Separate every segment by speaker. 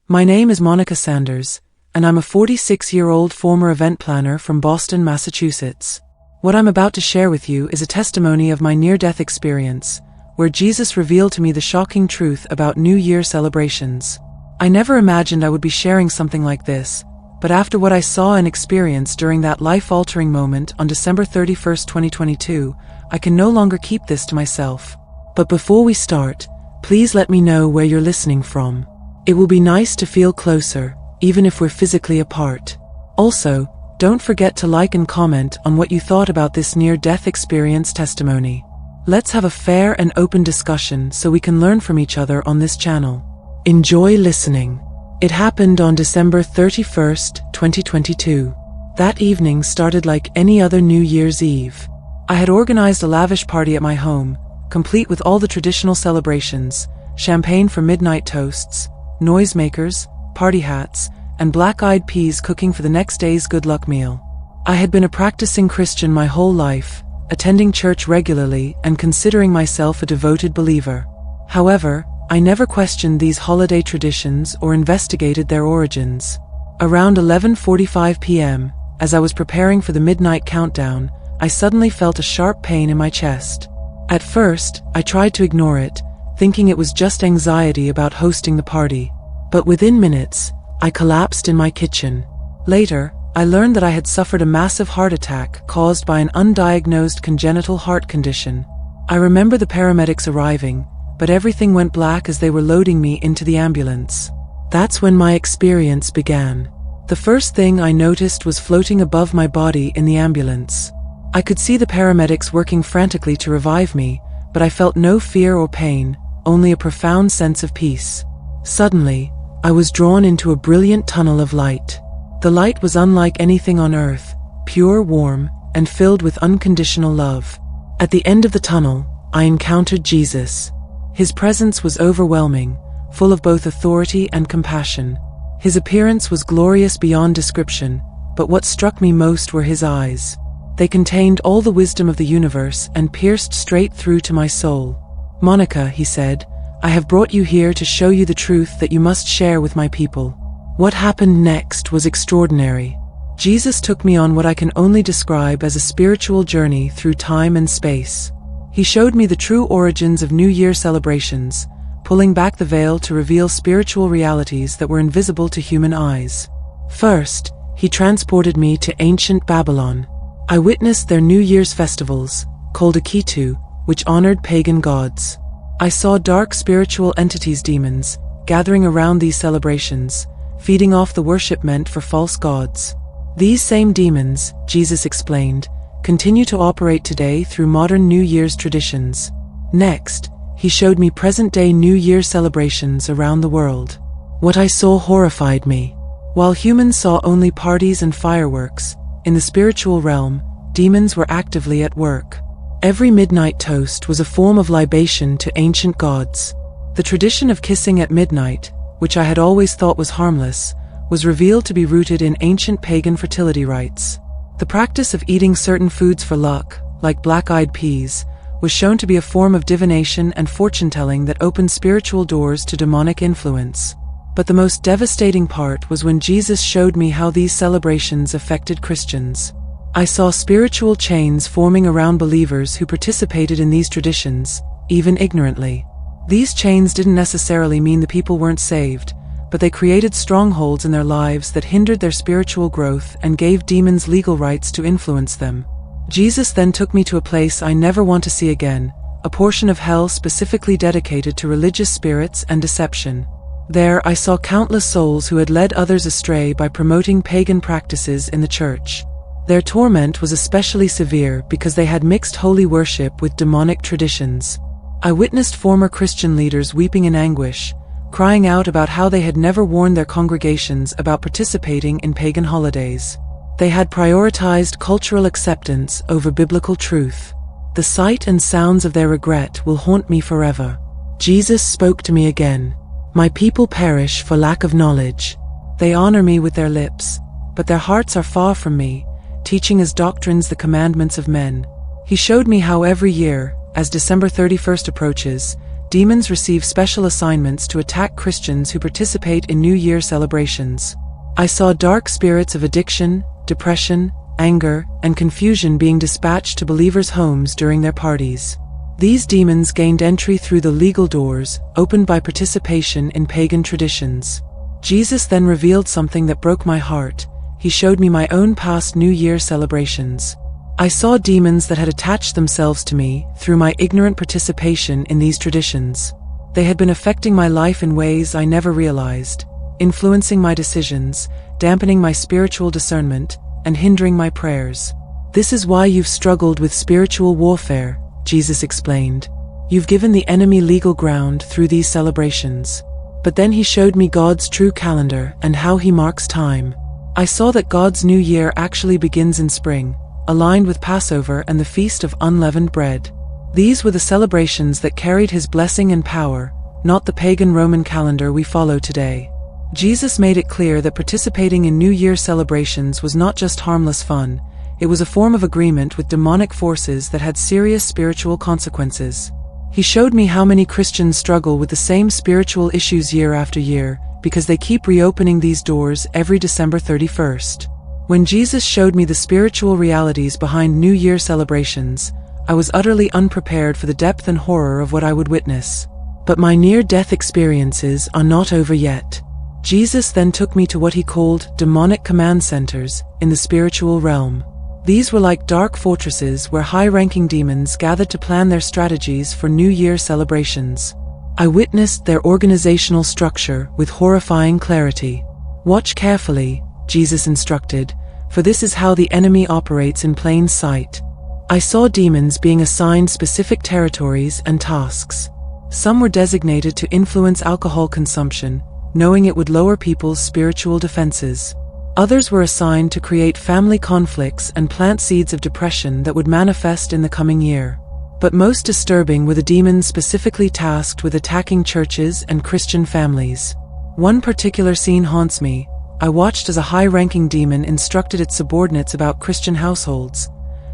Speaker 1: My name is Monica Sanders, and I'm a 46-year-old former event planner from Boston, Massachusetts. What I'm about to share with you is a testimony of my near-death experience, where Jesus revealed to me the shocking truth about New Year celebrations. I never imagined I would be sharing something like this, but after what I saw and experienced during that life-altering moment on December 31, 2022, I can no longer keep this to myself. But before we start, please let me know where you're listening from. It will be nice to feel closer, even if we're physically apart. Also, don't forget to like and comment on what you thought about this near-death experience testimony. Let's have a fair and open discussion so we can learn from each other on this channel. Enjoy listening. It happened on December 31, 2022. That evening started like any other New Year's Eve. I had organized a lavish party at my home, complete with all the traditional celebrations, champagne for midnight toasts, noisemakers, party hats, and black-eyed peas cooking for the next day's good luck meal. I had been a practicing Christian my whole life, attending church regularly and considering myself a devoted believer. However, I never questioned these holiday traditions or investigated their origins. Around 11:45 p.m., as I was preparing for the midnight countdown, I suddenly felt a sharp pain in my chest. At first, I tried to ignore it, thinking it was just anxiety about hosting the party. But within minutes, I collapsed in my kitchen. Later, I learned that I had suffered a massive heart attack caused by an undiagnosed congenital heart condition. I remember the paramedics arriving, but everything went black as they were loading me into the ambulance. That's when my experience began. The first thing I noticed was floating above my body in the ambulance. I could see the paramedics working frantically to revive me, but I felt no fear or pain, only a profound sense of peace. Suddenly, I was drawn into a brilliant tunnel of light. The light was unlike anything on earth, pure, warm, and filled with unconditional love. At the end of the tunnel, I encountered Jesus. His presence was overwhelming, full of both authority and compassion. His appearance was glorious beyond description, but what struck me most were his eyes. They contained all the wisdom of the universe and pierced straight through to my soul. "Monica," he said, "I have brought you here to show you the truth that you must share with my people." What happened next was extraordinary. Jesus took me on what I can only describe as a spiritual journey through time and space. He showed me the true origins of New Year celebrations, pulling back the veil to reveal spiritual realities that were invisible to human eyes. First, he transported me to ancient Babylon. I witnessed their New Year's festivals, called Akitu, which honored pagan gods. I saw dark spiritual entities, demons, gathering around these celebrations, feeding off the worship meant for false gods. These same demons, Jesus explained, continue to operate today through modern New Year's traditions. Next, he showed me present-day New Year celebrations around the world. What I saw horrified me. While humans saw only parties and fireworks, in the spiritual realm, demons were actively at work. Every midnight toast was a form of libation to ancient gods. The tradition of kissing at midnight, which I had always thought was harmless, was revealed to be rooted in ancient pagan fertility rites. The practice of eating certain foods for luck, like black-eyed peas, was shown to be a form of divination and fortune-telling that opened spiritual doors to demonic influence. But the most devastating part was when Jesus showed me how these celebrations affected Christians. I saw spiritual chains forming around believers who participated in these traditions, even ignorantly. These chains didn't necessarily mean the people weren't saved, but they created strongholds in their lives that hindered their spiritual growth and gave demons legal rights to influence them. Jesus then took me to a place I never want to see again, a portion of hell specifically dedicated to religious spirits and deception. There I saw countless souls who had led others astray by promoting pagan practices in the church. Their torment was especially severe because they had mixed holy worship with demonic traditions. I witnessed former Christian leaders weeping in anguish, crying out about how they had never warned their congregations about participating in pagan holidays. They had prioritized cultural acceptance over biblical truth. The sight and sounds of their regret will haunt me forever. Jesus spoke to me again. "My people perish for lack of knowledge. They honor me with their lips, but their hearts are far from me, teaching as doctrines the commandments of men." He showed me how every year, as December 31st approaches, demons receive special assignments to attack Christians who participate in New Year celebrations. I saw dark spirits of addiction, depression, anger, and confusion being dispatched to believers' homes during their parties. These demons gained entry through the legal doors, opened by participation in pagan traditions. Jesus then revealed something that broke my heart. He showed me my own past New Year celebrations. I saw demons that had attached themselves to me through my ignorant participation in these traditions. They had been affecting my life in ways I never realized, influencing my decisions, dampening my spiritual discernment, and hindering my prayers. This is why you've struggled with spiritual warfare, Jesus explained. You've given the enemy legal ground through these celebrations. But then he showed me God's true calendar and how he marks time. I saw that God's new year actually begins in spring, aligned with Passover and the Feast of Unleavened Bread. These were the celebrations that carried his blessing and power, not the pagan Roman calendar we follow today. Jesus made it clear that participating in New Year celebrations was not just harmless fun, it was a form of agreement with demonic forces that had serious spiritual consequences. He showed me how many Christians struggle with the same spiritual issues year after year, because they keep reopening these doors every December 31st. When Jesus showed me the spiritual realities behind New Year celebrations, I was utterly unprepared for the depth and horror of what I would witness. But my near-death experiences are not over yet. Jesus then took me to what he called demonic command centers in the spiritual realm. These were like dark fortresses where high-ranking demons gathered to plan their strategies for New Year celebrations. I witnessed their organizational structure with horrifying clarity. Watch carefully, Jesus instructed, for this is how the enemy operates in plain sight. I saw demons being assigned specific territories and tasks. Some were designated to influence alcohol consumption, knowing it would lower people's spiritual defenses. Others were assigned to create family conflicts and plant seeds of depression that would manifest in the coming year. But most disturbing were the demons specifically tasked with attacking churches and Christian families. One particular scene haunts me. I watched as a high-ranking demon instructed its subordinates about Christian households.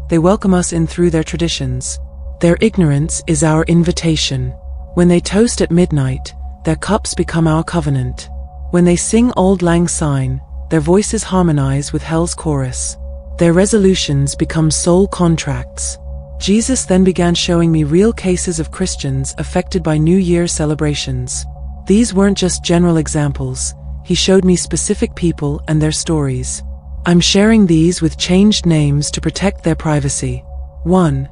Speaker 1: They welcome us in through their traditions. Their ignorance is our invitation. When they toast at midnight, their cups become our covenant. When they sing Auld Lang Syne, their voices harmonize with hell's chorus. Their resolutions become soul contracts. Jesus then began showing me real cases of Christians affected by New Year celebrations. These weren't just general examples. He showed me specific people and their stories. I'm sharing these with changed names to protect their privacy. 1.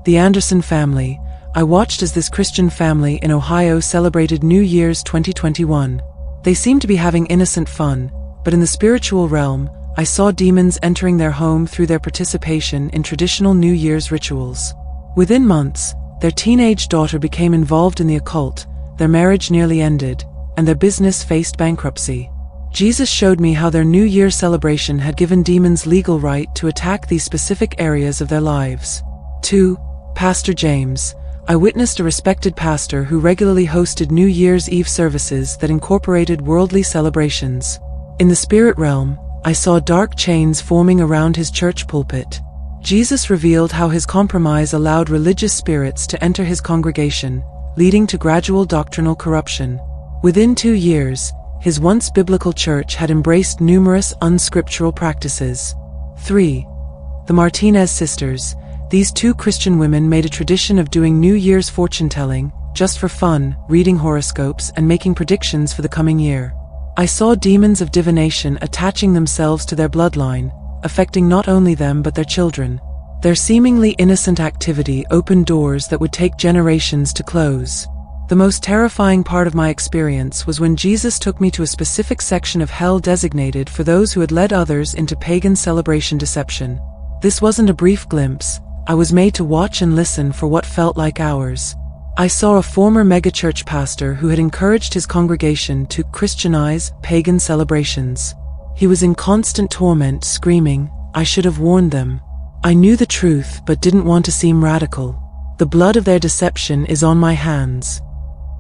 Speaker 1: The Anderson family. I watched as this Christian family in Ohio celebrated New Year's 2021. They seemed to be having innocent fun, but in the spiritual realm, I saw demons entering their home through their participation in traditional New Year's rituals. Within months, their teenage daughter became involved in the occult, their marriage nearly ended, and their business faced bankruptcy. Jesus showed me how their New Year celebration had given demons legal right to attack these specific areas of their lives. 2. Pastor James. I witnessed a respected pastor who regularly hosted New Year's Eve services that incorporated worldly celebrations. In the spirit realm, I saw dark chains forming around his church pulpit. Jesus revealed how his compromise allowed religious spirits to enter his congregation, leading to gradual doctrinal corruption. Within 2 years, his once biblical church had embraced numerous unscriptural practices. 3. The Martinez sisters. These 2 Christian women made a tradition of doing New Year's fortune-telling, just for fun, reading horoscopes and making predictions for the coming year. I saw demons of divination attaching themselves to their bloodline, affecting not only them but their children. Their seemingly innocent activity opened doors that would take generations to close. The most terrifying part of my experience was when Jesus took me to a specific section of hell designated for those who had led others into pagan celebration deception. This wasn't a brief glimpse. I was made to watch and listen for what felt like hours. I saw a former megachurch pastor who had encouraged his congregation to Christianize pagan celebrations. He was in constant torment, screaming, "I should have warned them. I knew the truth but didn't want to seem radical. The blood of their deception is on my hands."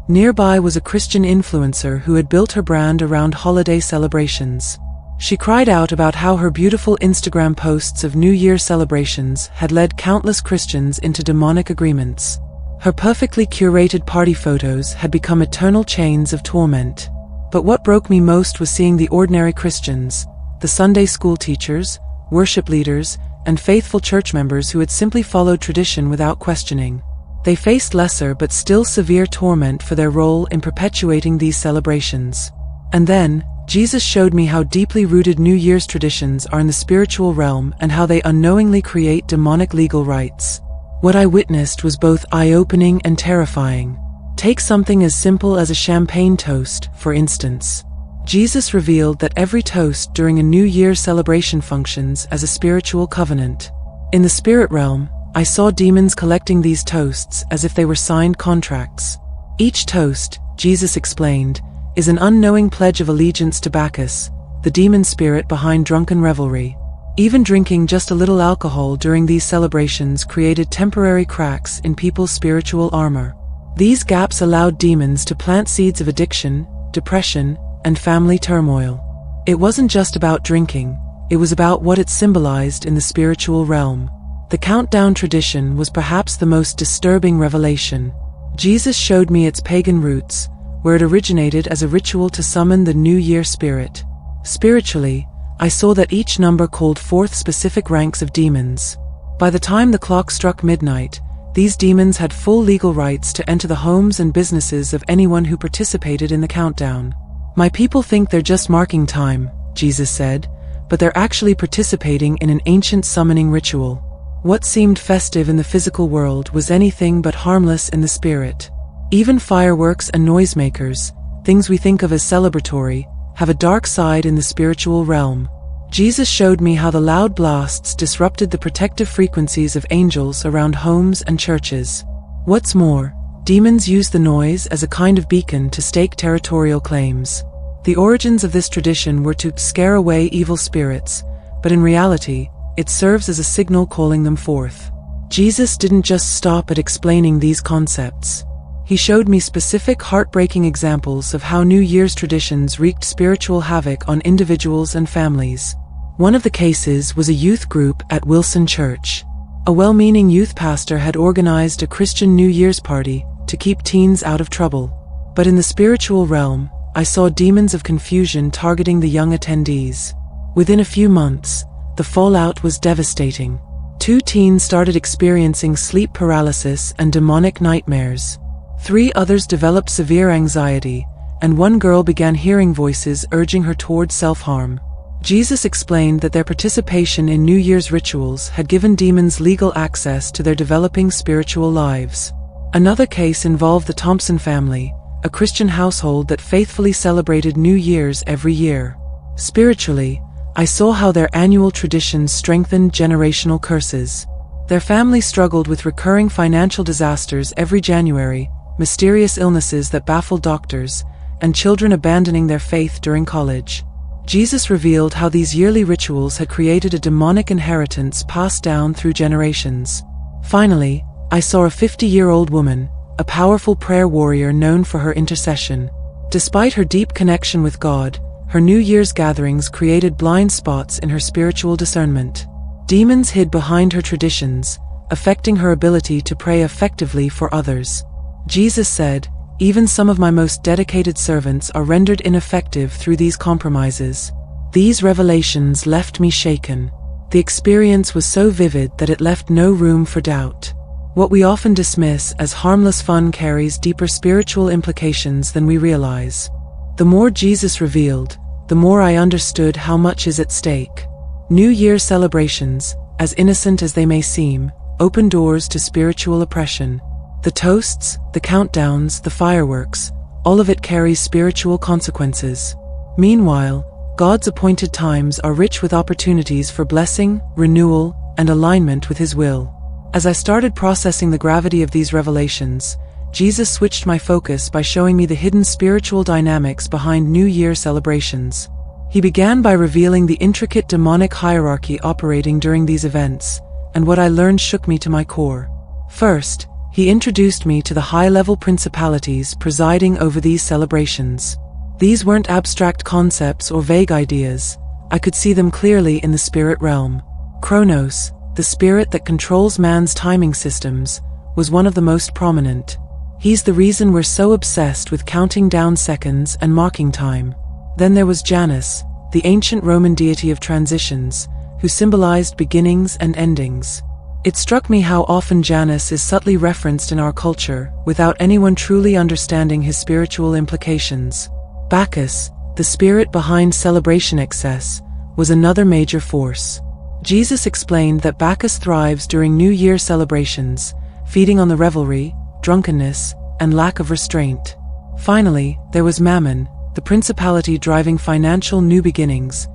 Speaker 1: Nearby was a Christian influencer who had built her brand around holiday celebrations. She cried out about how her beautiful Instagram posts of New Year celebrations had led countless Christians into demonic agreements. Her perfectly curated party photos had become eternal chains of torment. But what broke me most was seeing the ordinary Christians, the Sunday school teachers, worship leaders, and faithful church members who had simply followed tradition without questioning. They faced lesser but still severe torment for their role in perpetuating these celebrations. And then, Jesus showed me how deeply rooted New Year's traditions are in the spiritual realm and how they unknowingly create demonic legal rights. What I witnessed was both eye-opening and terrifying. Take something as simple as a champagne toast, for instance. Jesus revealed that every toast during a New Year's celebration functions as a spiritual covenant. In the spirit realm, I saw demons collecting these toasts as if they were signed contracts. Each toast, Jesus explained, is an unknowing pledge of allegiance to Bacchus, the demon spirit behind drunken revelry. Even drinking just a little alcohol during these celebrations created temporary cracks in people's spiritual armor. These gaps allowed demons to plant seeds of addiction, depression, and family turmoil. It wasn't just about drinking, it was about what it symbolized in the spiritual realm. The countdown tradition was perhaps the most disturbing revelation. Jesus showed me its pagan roots, where it originated as a ritual to summon the New Year spirit. Spiritually, I saw that each number called forth specific ranks of demons. By the time the clock struck midnight, these demons had full legal rights to enter the homes and businesses of anyone who participated in the countdown. My people think they're just marking time, Jesus said, but they're actually participating in an ancient summoning ritual. What seemed festive in the physical world was anything but harmless in the spirit. Even fireworks and noisemakers, things we think of as celebratory, have a dark side in the spiritual realm. Jesus showed me how the loud blasts disrupted the protective frequencies of angels around homes and churches. What's more, demons use the noise as a kind of beacon to stake territorial claims. The origins of this tradition were to scare away evil spirits, but in reality, it serves as a signal calling them forth. Jesus didn't just stop at explaining these concepts. He showed me specific heartbreaking examples of how New Year's traditions wreaked spiritual havoc on individuals and families. One of the cases was a youth group at Wilson Church. A well-meaning youth pastor had organized a Christian New Year's party to keep teens out of trouble. But in the spiritual realm, I saw demons of confusion targeting the young attendees. Within a few months, the fallout was devastating. 2 teens started experiencing sleep paralysis and demonic nightmares. 3 others developed severe anxiety, and 1 girl began hearing voices urging her toward self-harm. Jesus explained that their participation in New Year's rituals had given demons legal access to their developing spiritual lives. Another case involved the Thompson family, a Christian household that faithfully celebrated New Year's every year. Spiritually, I saw how their annual traditions strengthened generational curses. Their family struggled with recurring financial disasters every January, mysterious illnesses that baffled doctors, and children abandoning their faith during college. Jesus revealed how these yearly rituals had created a demonic inheritance passed down through generations. Finally, I saw a 50-year-old woman, a powerful prayer warrior known for her intercession. Despite her deep connection with God, her New Year's gatherings created blind spots in her spiritual discernment. Demons hid behind her traditions, affecting her ability to pray effectively for others. Jesus said, "Even some of my most dedicated servants are rendered ineffective through these compromises." These revelations left me shaken. The experience was so vivid that it left no room for doubt. What we often dismiss as harmless fun carries deeper spiritual implications than we realize. The more Jesus revealed, the more I understood how much is at stake. New Year celebrations, as innocent as they may seem, open doors to spiritual oppression. The toasts, the countdowns, the fireworks, all of it carries spiritual consequences. Meanwhile, God's appointed times are rich with opportunities for blessing, renewal, and alignment with His will. As I started processing the gravity of these revelations, Jesus switched my focus by showing me the hidden spiritual dynamics behind New Year celebrations. He began by revealing the intricate demonic hierarchy operating during these events, and what I learned shook me to my core. First, He introduced me to the high-level principalities presiding over these celebrations. These weren't abstract concepts or vague ideas. I could see them clearly in the spirit realm. Kronos, the spirit that controls man's timing systems, was one of the most prominent. He's the reason we're so obsessed with counting down seconds and marking time. Then there was Janus, the ancient Roman deity of transitions, who symbolized beginnings and endings. It struck me how often Janus is subtly referenced in our culture, without anyone truly understanding his spiritual implications. Bacchus, the spirit behind celebration excess, was another major force. Jesus explained that Bacchus thrives during New Year celebrations, feeding on the revelry, drunkenness, and lack of restraint. Finally, there was Mammon, the principality driving financial new beginnings,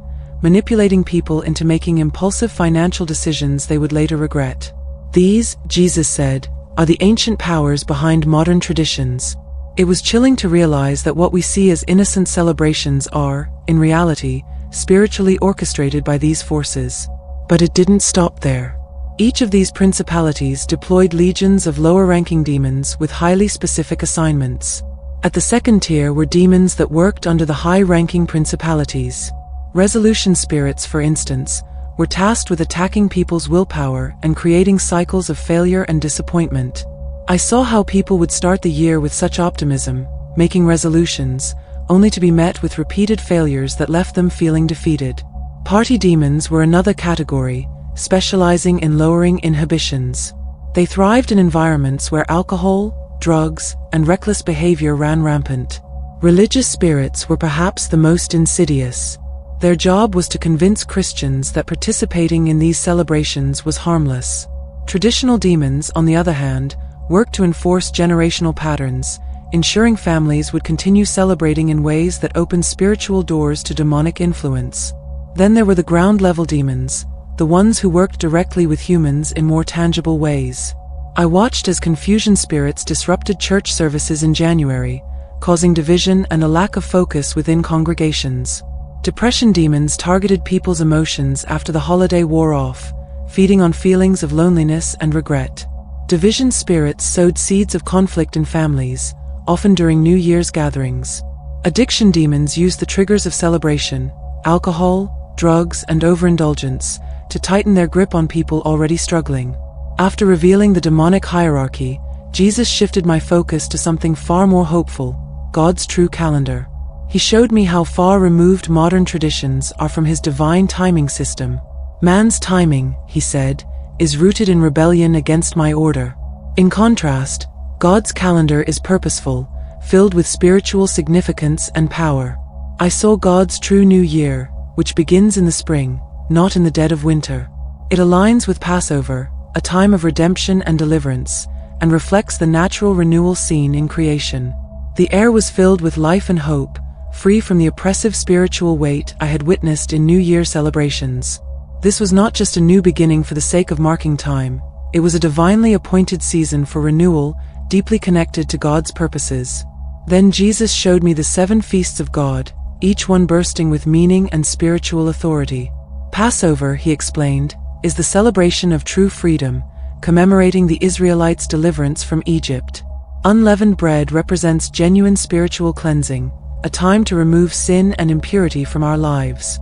Speaker 1: manipulating people into making impulsive financial decisions they would later regret. These, Jesus said, are the ancient powers behind modern traditions. It was chilling to realize that what we see as innocent celebrations are, in reality, spiritually orchestrated by these forces. But it didn't stop there. Each of these principalities deployed legions of lower-ranking demons with highly specific assignments. At the second tier were demons that worked under the high-ranking principalities. Resolution spirits, for instance, were tasked with attacking people's willpower and creating cycles of failure and disappointment. I saw how people would start the year with such optimism, making resolutions, only to be met with repeated failures that left them feeling defeated. Party demons were another category, specializing in lowering inhibitions. They thrived in environments where alcohol, drugs, and reckless behavior ran rampant. Religious spirits were perhaps the most insidious. Their job was to convince Christians that participating in these celebrations was harmless. Traditional demons, on the other hand, worked to enforce generational patterns, ensuring families would continue celebrating in ways that opened spiritual doors to demonic influence. Then there were the ground-level demons, the ones who worked directly with humans in more tangible ways. I watched as confusion spirits disrupted church services in January, causing division and a lack of focus within congregations. Depression demons targeted people's emotions after the holiday wore off, feeding on feelings of loneliness and regret. Division spirits sowed seeds of conflict in families, often during New Year's gatherings. Addiction demons used the triggers of celebration, alcohol, drugs, and overindulgence, to tighten their grip on people already struggling. After revealing the demonic hierarchy, Jesus shifted my focus to something far more hopeful: God's true calendar. He showed me how far removed modern traditions are from his divine timing system. Man's timing, he said, is rooted in rebellion against my order. In contrast, God's calendar is purposeful, filled with spiritual significance and power. I saw God's true new year, which begins in the spring, not in the dead of winter. It aligns with Passover, a time of redemption and deliverance, and reflects the natural renewal scene in creation. The air was filled with life and hope, free from the oppressive spiritual weight I had witnessed in New Year celebrations. This was not just a new beginning for the sake of marking time, it was a divinely appointed season for renewal, deeply connected to God's purposes. Then Jesus showed me the 7 feasts of God, each one bursting with meaning and spiritual authority. Passover, he explained, is the celebration of true freedom, commemorating the Israelites' deliverance from Egypt. Unleavened bread represents genuine spiritual cleansing, a time to remove sin and impurity from our lives.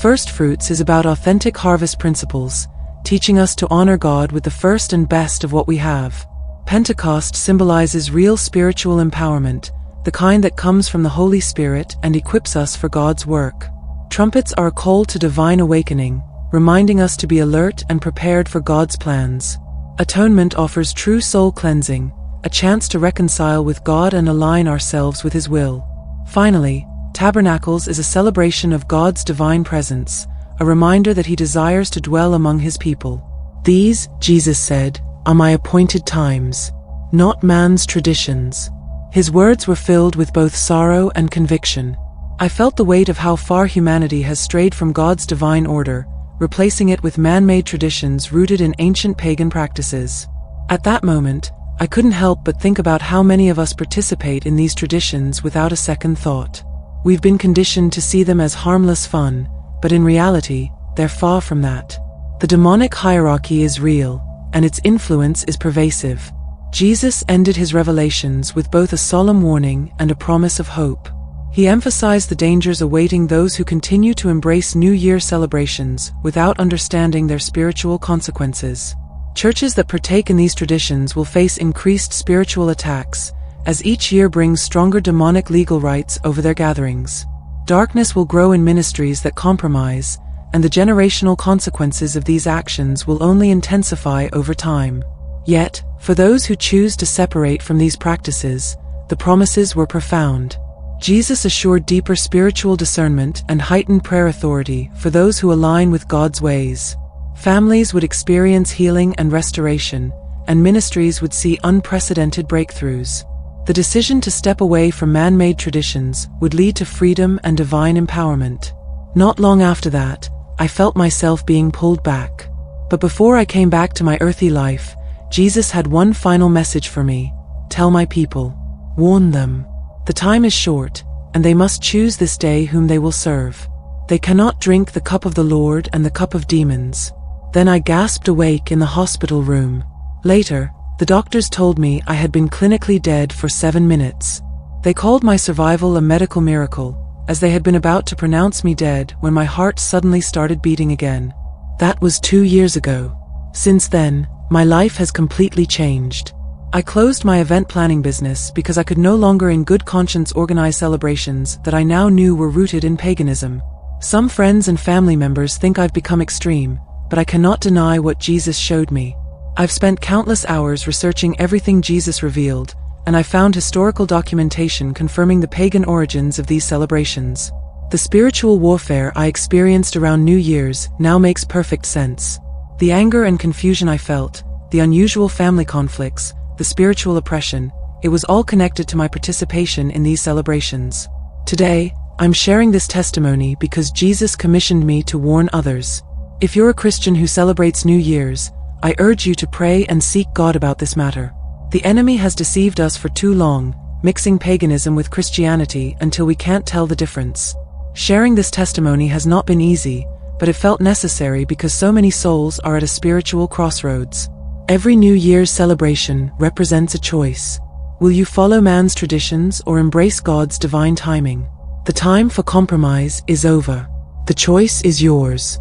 Speaker 1: First fruits is about authentic harvest principles, teaching us to honor God with the first and best of what we have. Pentecost symbolizes real spiritual empowerment, the kind that comes from the Holy Spirit and equips us for God's work. Trumpets are a call to divine awakening, reminding us to be alert and prepared for God's plans. Atonement offers true soul cleansing, a chance to reconcile with God and align ourselves with His will. Finally, Tabernacles is a celebration of God's divine presence, a reminder that He desires to dwell among His people. These, Jesus said, are my appointed times, not man's traditions. His words were filled with both sorrow and conviction. I felt the weight of how far humanity has strayed from God's divine order, replacing it with man-made traditions rooted in ancient pagan practices. At that moment, I couldn't help but think about how many of us participate in these traditions without a second thought. We've been conditioned to see them as harmless fun, but in reality, they're far from that. The demonic hierarchy is real, and its influence is pervasive. Jesus ended his revelations with both a solemn warning and a promise of hope. He emphasized the dangers awaiting those who continue to embrace New Year celebrations without understanding their spiritual consequences. Churches that partake in these traditions will face increased spiritual attacks, as each year brings stronger demonic legal rights over their gatherings. Darkness will grow in ministries that compromise, and the generational consequences of these actions will only intensify over time. Yet, for those who choose to separate from these practices, the promises were profound. Jesus assured deeper spiritual discernment and heightened prayer authority for those who align with God's ways. Families would experience healing and restoration, and ministries would see unprecedented breakthroughs. The decision to step away from man-made traditions would lead to freedom and divine empowerment. Not long after that, I felt myself being pulled back. But before I came back to my earthly life, Jesus had one final message for me. Tell my people. Warn them. The time is short, and they must choose this day whom they will serve. They cannot drink the cup of the Lord and the cup of demons. Then I gasped awake in the hospital room. Later, the doctors told me I had been clinically dead for 7 minutes. They called my survival a medical miracle, as they had been about to pronounce me dead when my heart suddenly started beating again. That was 2 years ago. Since then, my life has completely changed. I closed my event planning business because I could no longer in good conscience organize celebrations that I now knew were rooted in paganism. Some friends and family members think I've become extreme, but I cannot deny what Jesus showed me. I've spent countless hours researching everything Jesus revealed, and I found historical documentation confirming the pagan origins of these celebrations. The spiritual warfare I experienced around New Year's now makes perfect sense. The anger and confusion I felt, the unusual family conflicts, the spiritual oppression, it was all connected to my participation in these celebrations. Today, I'm sharing this testimony because Jesus commissioned me to warn others. If you're a Christian who celebrates New Year's, I urge you to pray and seek God about this matter. The enemy has deceived us for too long, mixing paganism with Christianity until we can't tell the difference. Sharing this testimony has not been easy, but it felt necessary because so many souls are at a spiritual crossroads. Every New Year's celebration represents a choice. Will you follow man's traditions or embrace God's divine timing? The time for compromise is over. The choice is yours.